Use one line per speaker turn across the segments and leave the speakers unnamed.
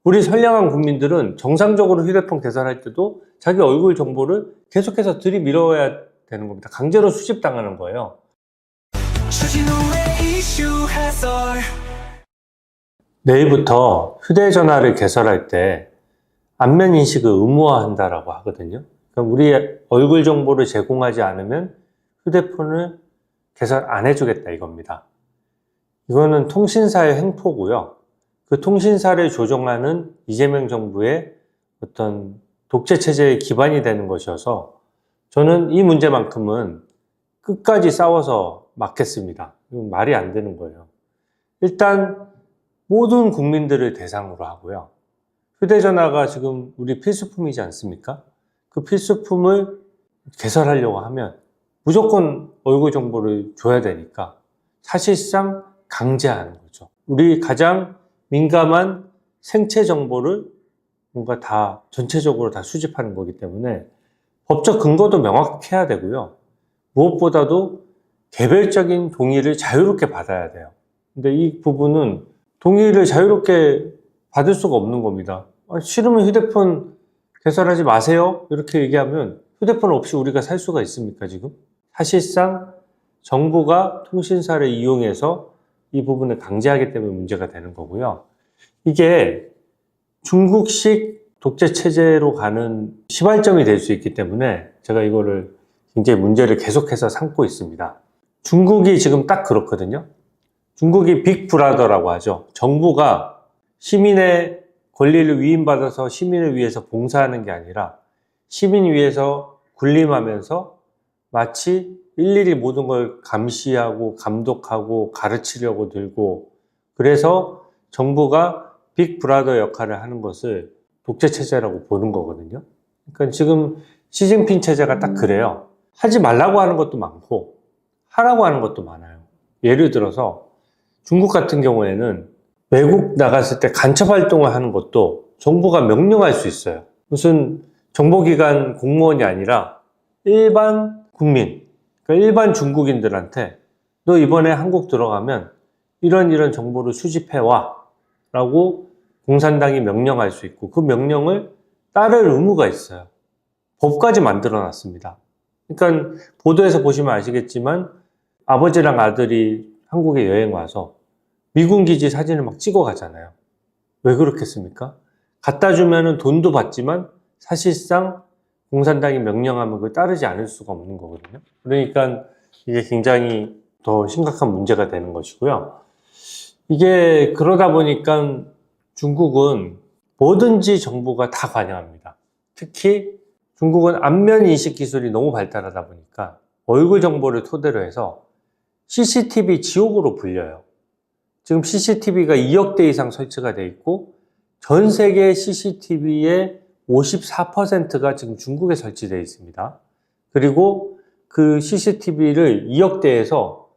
우리 선량한 국민들은 정상적으로 휴대폰 개설할 때도 자기 얼굴 정보를 계속해서 들이밀어야 되는 겁니다. 강제로 수집당하는 거예요. 내일부터 휴대전화를 개설할 때 안면 인식을 의무화한다라고 하거든요. 그러니까 우리의 얼굴 정보를 제공하지 않으면 휴대폰을 개설 안 해주겠다 이겁니다. 이거는 통신사의 횡포고요. 그 통신사를 조종하는 이재명 정부의 어떤 독재 체제의 기반이 되는 것이어서 저는 이 문제만큼은 끝까지 싸워서 막겠습니다. 이건 말이 안 되는 거예요. 일단 모든 국민들을 대상으로 하고요. 휴대전화가 지금 우리 필수품이지 않습니까? 그 필수품을 개설하려고 하면 무조건 얼굴 정보를 줘야 되니까 사실상 강제하는 거죠. 우리 가장 민감한 생체 정보를 뭔가 다 전체적으로 다 수집하는 거기 때문에 법적 근거도 명확해야 되고요. 무엇보다도 개별적인 동의를 자유롭게 받아야 돼요. 근데 이 부분은 동의를 자유롭게 받을 수가 없는 겁니다. 싫으면 휴대폰 개설하지 마세요. 이렇게 얘기하면 휴대폰 없이 우리가 살 수가 있습니까, 지금? 사실상 정부가 통신사를 이용해서 이 부분을 강제하기 때문에 문제가 되는 거고요. 이게 중국식 독재 체제로 가는 시발점이 될 수 있기 때문에 제가 이거를 굉장히 문제를 계속해서 삼고 있습니다. 중국이 지금 딱 그렇거든요. 중국이 빅브라더라고 하죠. 정부가 시민의 권리를 위임받아서 시민을 위해서 봉사하는 게 아니라 시민 위해서 군림하면서 마치 일일이 모든 걸 감시하고 감독하고 가르치려고 들고, 그래서 정부가 빅브라더 역할을 하는 것을 독재체제라고 보는 거거든요. 그러니까 지금 시진핑 체제가 딱 그래요. 하지 말라고 하는 것도 많고 하라고 하는 것도 많아요. 예를 들어서 중국 같은 경우에는 외국 나갔을 때 간첩 활동을 하는 것도 정부가 명령할 수 있어요. 무슨 정보기관 공무원이 아니라 일반 국민, 그러니까 일반 중국인들한테 너 이번에 한국 들어가면 이런 정보를 수집해와 라고 공산당이 명령할 수 있고, 그 명령을 따를 의무가 있어요. 법까지 만들어 놨습니다. 그러니까 보도에서 보시면 아시겠지만 아버지랑 아들이 한국에 여행 와서 미군 기지 사진을 막 찍어 가잖아요. 왜 그렇겠습니까? 갖다 주면은 돈도 받지만 사실상 공산당이 명령하면 그걸 따르지 않을 수가 없는 거거든요. 그러니까 이게 굉장히 더 심각한 문제가 되는 것이고요. 이게 그러다 보니까 중국은 뭐든지 정부가 다 관여합니다. 특히 중국은 안면 인식 기술이 너무 발달하다 보니까 얼굴 정보를 토대로 해서 CCTV 지옥으로 불려요. 지금 CCTV가 2억 대 이상 설치가 돼 있고 전 세계 CCTV의 54%가 지금 중국에 설치되어 있습니다. 그리고 그 CCTV를 2억 대에서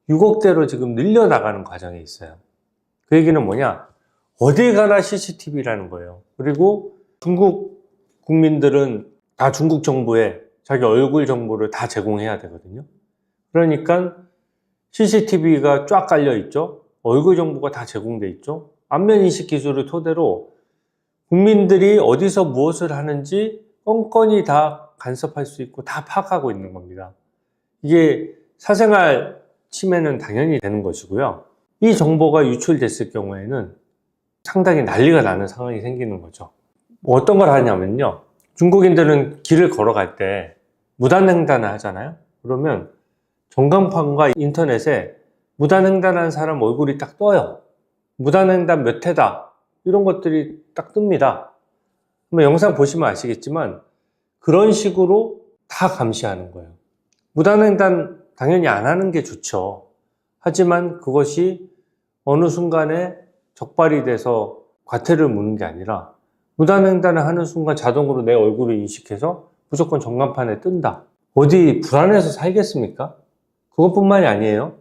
6억 대로 지금 늘려나가는 과정에 있어요. 그 얘기는 뭐냐? 어딜 가나 CCTV라는 거예요. 그리고 중국 국민들은 다 중국 정부에 자기 얼굴 정보를 다 제공해야 되거든요. 그러니까 CCTV가 쫙 깔려 있죠. 얼굴 정보가 다 제공돼 있죠. 안면인식 기술을 토대로 국민들이 어디서 무엇을 하는지 뻔뻔히 다 간섭할 수 있고 다 파악하고 있는 겁니다. 이게 사생활 침해는 당연히 되는 것이고요. 이 정보가 유출됐을 경우에는 상당히 난리가 나는 상황이 생기는 거죠. 어떤 걸 하냐면요. 중국인들은 길을 걸어갈 때 무단횡단을 하잖아요. 그러면 전광판과 인터넷에 무단횡단하는 사람 얼굴이 딱 떠요. 무단횡단 몇 회다. 이런 것들이 딱 뜹니다. 영상 보시면 아시겠지만 그런 식으로 다 감시하는 거예요. 무단횡단 당연히 안 하는 게 좋죠. 하지만 그것이 어느 순간에 적발이 돼서 과태료를 무는 게 아니라 무단횡단을 하는 순간 자동으로 내 얼굴을 인식해서 무조건 전광판에 뜬다. 어디 불안해서 살겠습니까? 그것뿐만이 아니에요.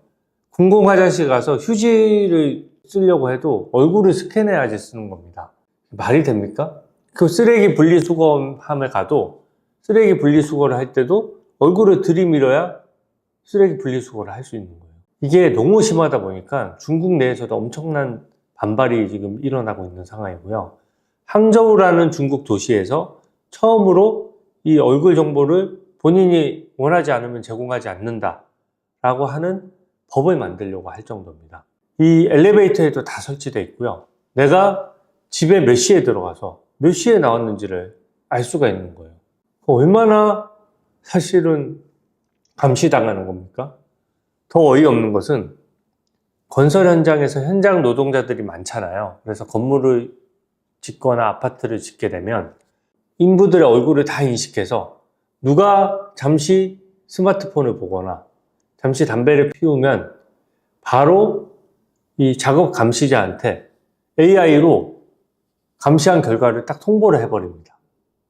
공공화장실 가서 휴지를 쓰려고 해도 얼굴을 스캔해야지 쓰는 겁니다. 말이 됩니까? 그 쓰레기 분리수거함에 가도 쓰레기 분리수거를 할 때도 얼굴을 들이밀어야 쓰레기 분리수거를 할 수 있는 거예요. 이게 너무 심하다 보니까 중국 내에서도 엄청난 반발이 지금 일어나고 있는 상황이고요. 항저우라는 중국 도시에서 처음으로 이 얼굴 정보를 본인이 원하지 않으면 제공하지 않는다라고 하는 법을 만들려고 할 정도입니다. 이 엘리베이터에도 다 설치되어 있고요. 내가 집에 몇 시에 들어가서 몇 시에 나왔는지를 알 수가 있는 거예요. 얼마나 사실은 감시당하는 겁니까? 더 어이없는 것은 건설 현장에서 현장 노동자들이 많잖아요. 그래서 건물을 짓거나 아파트를 짓게 되면 인부들의 얼굴을 다 인식해서 누가 잠시 스마트폰을 보거나 잠시 담배를 피우면 바로 이 작업 감시자한테 AI로 감시한 결과를 딱 통보를 해버립니다.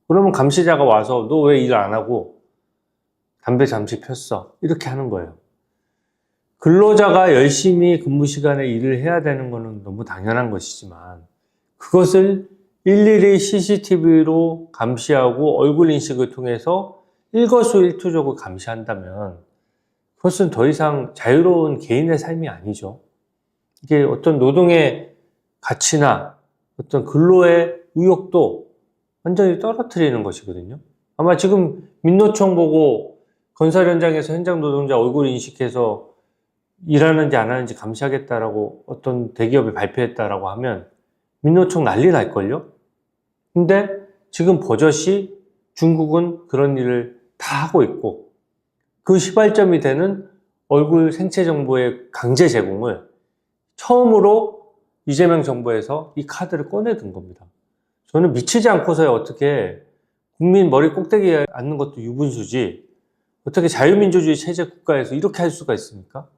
그러면 감시자가 와서 너 왜 일 안 하고 담배 잠시 폈어? 이렇게 하는 거예요. 근로자가 열심히 근무 시간에 일을 해야 되는 것은 너무 당연한 것이지만 그것을 일일이 CCTV로 감시하고 얼굴 인식을 통해서 일거수일투족을 감시한다면 그것은 더 이상 자유로운 개인의 삶이 아니죠. 이게 어떤 노동의 가치나 어떤 근로의 의욕도 완전히 떨어뜨리는 것이거든요. 아마 지금 민노총 보고 건설 현장에서 현장 노동자 얼굴 인식해서 일하는지 안 하는지 감시하겠다라고 어떤 대기업이 발표했다라고 하면 민노총 난리 날걸요? 근데 지금 버젓이 중국은 그런 일을 다 하고 있고 그 시발점이 되는 얼굴 생체 정보의 강제 제공을 처음으로 이재명 정부에서 이 카드를 꺼내든 겁니다. 저는 미치지 않고서야 어떻게 국민 머리 꼭대기에 앉는 것도 유분수지 어떻게 자유민주주의 체제 국가에서 이렇게 할 수가 있습니까?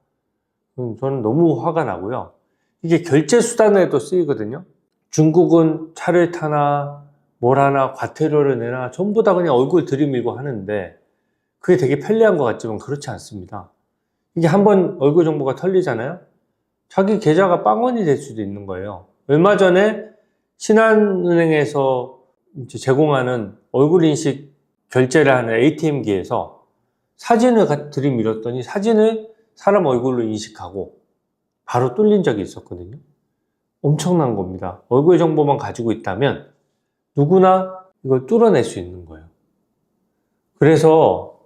저는 너무 화가 나고요. 이게 결제 수단에도 쓰이거든요. 중국은 차를 타나 뭘 하나 과태료를 내나 전부 다 그냥 얼굴 들이밀고 하는데 그게 되게 편리한 것 같지만 그렇지 않습니다. 이게 한번 얼굴 정보가 털리잖아요. 자기 계좌가 빵원이 될 수도 있는 거예요. 얼마 전에 신한은행에서 이제 제공하는 얼굴 인식 결제를 하는 ATM기에서 사진을 들이밀었더니 사진을 사람 얼굴로 인식하고 바로 뚫린 적이 있었거든요. 엄청난 겁니다. 얼굴 정보만 가지고 있다면 누구나 이걸 뚫어낼 수 있는 거예요. 그래서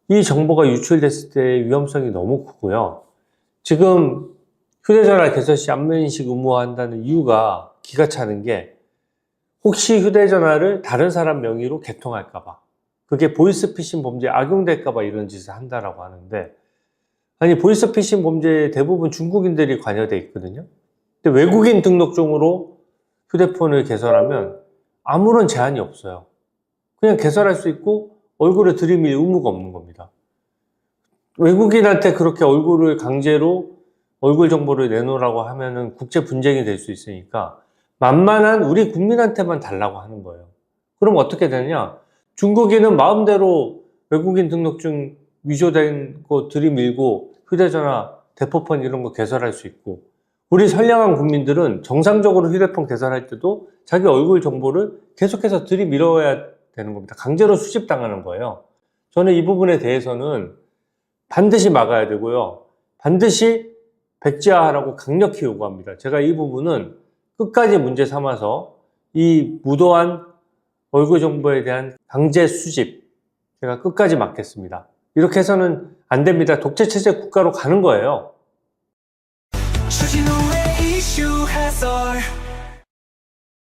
이 정보가 유출됐을 때의 위험성이 너무 크고요. 지금 휴대전화 개설 시 안면인식 의무화한다는 이유가 기가 차는 게 혹시 휴대전화를 다른 사람 명의로 개통할까봐 그게 보이스피싱 범죄에 악용될까봐 이런 짓을 한다라고 하는데 아니 보이스피싱 범죄에 대부분 중국인들이 관여돼 있거든요. 근데 외국인 등록증으로 휴대폰을 개설하면 아무런 제한이 없어요. 그냥 개설할 수 있고 얼굴을 들이밀 의무가 없는 겁니다. 외국인한테 그렇게 얼굴을 강제로 얼굴 정보를 내놓으라고 하면은 국제 분쟁이 될 수 있으니까 만만한 우리 국민한테만 달라고 하는 거예요. 그럼 어떻게 되느냐? 중국인은 마음대로 외국인 등록증 위조된 거 들이밀고 휴대전화, 대포폰 이런 거 개설할 수 있고 우리 선량한 국민들은 정상적으로 휴대폰 개설할 때도 자기 얼굴 정보를 계속해서 들이밀어야 되는 겁니다. 강제로 수집당하는 거예요. 저는 이 부분에 대해서는 반드시 막아야 되고요. 반드시 백지화하라고 강력히 요구합니다. 제가 이 부분은 끝까지 문제 삼아서 이 무도한 얼굴 정보에 대한 강제 수집 제가 끝까지 막겠습니다. 이렇게 해서는 안 됩니다. 독재 체제 국가로 가는 거예요. 추진호의 이슈 해설